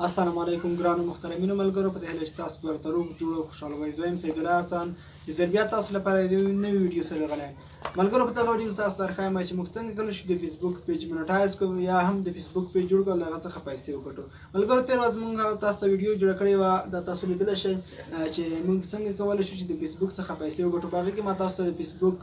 السلام علیکم ګرانو محترمینو ملګرو په دې هیله چې تاسو به ورته روغ جوړ او خوشحاله وئ. زه یم سید الله حسن چې زه بیا تاسو لپاره د یوې نوې ویډیو سره راغلی یم. ملګرو په دغه ویډیو تاسو ته درښایم چې موږ څنګه کولی شو د فیسبوک پیج منیټایز کړو یا هم د فیسبوک پیج جوړ کړو او له هغه څخه پیسې وګټو. ملګرو تېره ورځ موږ تاسو ته ویډیو جوړه کړې وه، دا تاسو لیدلی شئ چې موږ څنګه کولی شو چې د فیسبوک څخه پیسې وګټو. په هغې کې ما تاسو ته د فیسبوک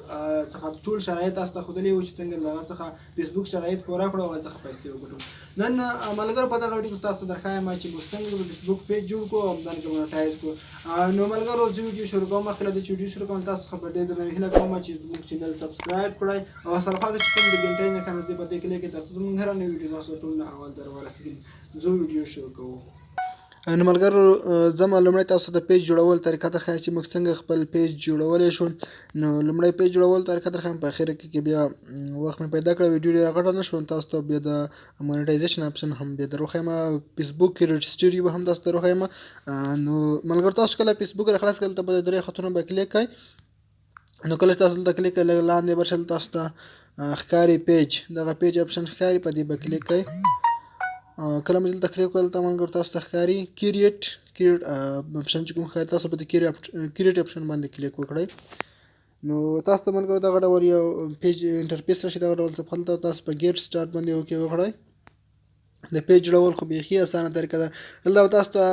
څخه ټول شرایط تاسو ته ښودلي وو چې څنګه له هغه څخه فیسبوک شرایط پوره کړو او هغه څخه پیسې وګټو. نن ملګرو په دغه ویډیو کې تاسو ته درښایم چې موږ څنګه د فیسبوک پیج جوړ کړو او همدارنګه منیټایز کړو. نو ملګرو زه ویډیو شروع کوم. مخکې له دې چې ویډیو شروع کوم تاسو څخه به ډېر درنه هیله کوم چې زموږ چینل سبسکرایب کړئ او سره خوا چې کوم د ګنټۍ نښه نصیب په دې کلیک کړئ ترڅو زموږ هره نوې ویډیو تاسو ته ټول نه اول ځل ورسېږي. زه ویډیو شروع کوو. نو ملګرو زه لومړی تاسو د پیج جوړول طریقه درښایم چې موږ څنګه خپل پیج جوړولی شو. نو لومړی پیج جوړول طریقه درښایم، په اخره کې بیا وخت مې پیدا کړه ویډیو ډېره غټه نه شوه، تاسو ته بیا د مونیټایزیشن اپشن هم بیا در وښیم، فیسبوک کې رجسټر به هم تاسو ته در وښیم. نو ملګرو تاسو کله فیسبوک را خلاص کړئ دلته به درې خطونه به کلیک کړئ. نو کله چې تاسو دلته کلیک کړئ لږ لاندې به شل تاسو ته ښکاري پیج، دغه پیج اپشن ښکاري، په دې به کلیک کړئ. کله مې دلته کلیک وکړل ملګرو تاسو ته ښکاري کریټ اپشن چې کوم ښکاري، تاسو به د کریټ اپشن باندې کلیک وکړئ. نو تاسو ته ملګرو دغه ډول یو پیج انټرفیس راشي، دغه ډول څه هلته تاسو په ګیټ سټارټ باندې اوکې وکړئ. د پیج جوړول خو بیخي اسانه طریقه ده. دلته تاسو ته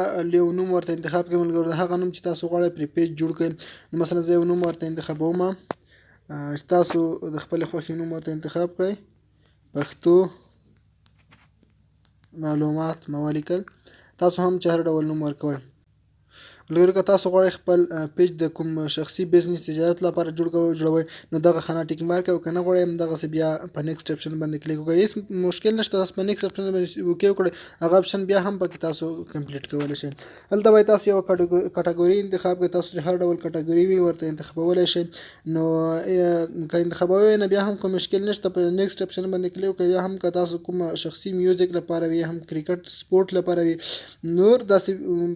یو نوم ورته انتخاب کړئ ملګرو، د هغه نوم چې تاسو غواړئ پرې پیج جوړ کړئ. نو مثلا زه یو نوم ورته انتخابوم چې تاسو د خپلې خوښې نوم ورته انتخاب کړئ. پښتو معلومات مو ولیکل، تاسو هم چې هر ډول نوم ورکوئ. ملګرو که تاسو غواړئ خپل پیج د کوم شخصي بزنس تجارت لپاره جوړوئ نو دغه خانه ټیک مارک کړئ، او که نه غواړئ همدغسې بیا په نیکسټ اپشن باندې کلیک وکړئ. هېڅ مشکل نشته، تاسو په نیکسټ اپشن باندې اوکې وکړئ، هغه اپشن بیا هم پکې تاسو کمپلیټ کولی شئ. هلته باید تاسو یوه کټګوري انتخاب کړئ، تاسو چې هر ډول کټګوري وي ورته انتخابولی شئ. نو که انتخابوئ نه بیا هم کوم مشکل نشته، په نیکسټ اپشن باندې کلیک وکړئ. یا هم که تاسو کوم شخصي میوزیک لپاره وي، هم کرکټ سپورټ لپاره وي، نور داسې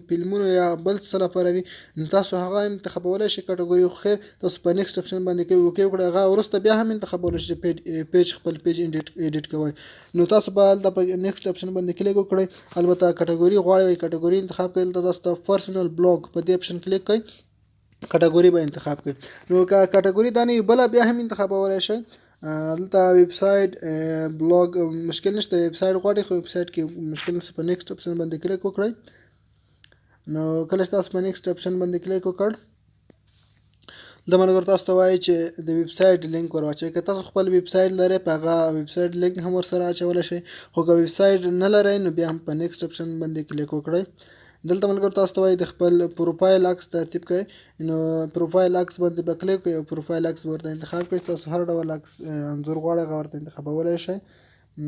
فلمونو یا بل څه لپاره وي، نو تاسو هغه انتخابولی شئ کټګوري. خو خیر تاسو په نیکسټ اپشن باندې اوکې وکړئ، هغه وروسته بیا هم انتخابولی شئ پیج خپل پیج ایډیټ کوئ. نو تاسو به هلته په نیکسټ اپشن باندې کلیک وکړئ. البته کټګوري غواړئ کټګوري انتخاب کړئ، دلته تاسو ته پرسنل بلاګ په دې اپشن کلیک کړئ، کټګوري به انتخاب کړئ. نو که کټګوري دا نه وي بله بیا هم انتخابولی شئ. دلته ویب سایټ بلاګ مشکل نشته، ویب سایټ غواړئ خو ویب سایټ کې مشکل نشته، په نیکسټ اپشن باندې کلیک وکړئ. نو کله چې تاسو په نیکسټ اپشن باندې کلیک وکړ د ملګرو تاسو ته وایي چې د ویب سایټ لینک ور واچوئ. که تاسو خپل ویب سایټ لرئ په هغه ویب سایټ لینک هم ورسره اچولی شئ، خو که ویب سایټ نه لرئ نو بیا هم په نیکسټ اپشن باندې کلیک وکړئ. دلته ملګرو تاسو ته وایي د خپل پروفایل عکس ترتیب کړئ. نو پروفایل عکس باندې به کلیک کړئ او پروفایل عکس ورته انتخاب کړئ. تاسو هر ډول عکس انځور غواړئ هغه ورته انتخابولی شئ.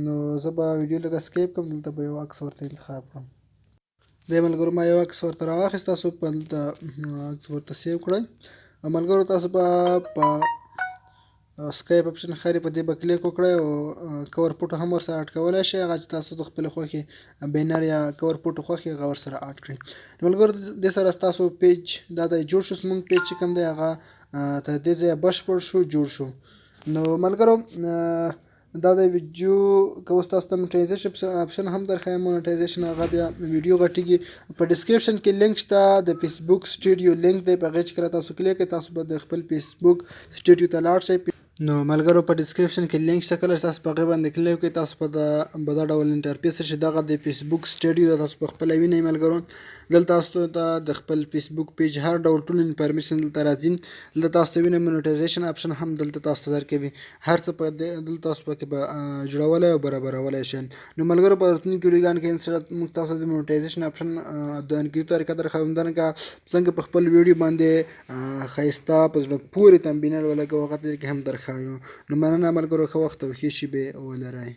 نو زه به ویډیو لږه سکیپ کړم، دلته به یو عکس ورته انتخاب کړم. دی ملګرو ما یو عکس ورته راواخیست، تاسو په دلته عکس ورته سیو کړئ. ملګرو تاسو به په سکایپ اپشن ښکاري، په دې به کلیک وکړئ او کور فوټو هم ورسره اډ کولی شئ، هغه چې تاسو د خپلې خوښې بینر یا کور فوټو خوښ یې هغه ورسره اډ کړئ. نو ملګرو دې سره ستاسو پیج دا دی جوړ شو. زموږ پیج چې کوم دی هغه تر دې ځایه بشپړ شو، جوړ شو. نو ملګرو دا د ویډیو که اوس تاسو ته مونیټایزیشن اپشن هم درښایم، مونیټایزیشن هغه بیا ویډیو غټېږي. په ډسکرپشن کې لینک شته، د فیسبوک سټوډیو لینک دی، په هغې چې کله تاسو کلیک کړئ تاسو به د خپل فیسبوک سټوډیو ته لاړ شئ. نو ملګرو په ډسکرپشن کې لینک شته، کله چې تاسو په هغې باندې کلیک وکړئ تاسو به دا ډول انټرفیس راشي. دغه د فیسبوک سټوډیو ده، تاسو پخپله وینئ ملګرو. دلته تاسو ته د خپل فیسبوک پیج هر ډول ټول انفارمیشن دلته راځي. دلته تاسو ته وینئ مونیټایزیشن اپشن هم دلته تاسو ته درکوي، هر څه په دلته تاسو پکې به جوړولی او برابرولی شئ. نو ملګرو په راتلونکي ویډیوګانو کې انشاءالله موږ تاسو ته د مونیټایزیشن اپشن د انګېرو طریقه درښایو، همدارنګه څنګه په خپل ویډیو باندې ښایسته په زړه پورې تمبینل ولګوو هغه طریقې هم درښایو. نو مننه ملګرو، ښه وخت او ښې شېبې ولرئ.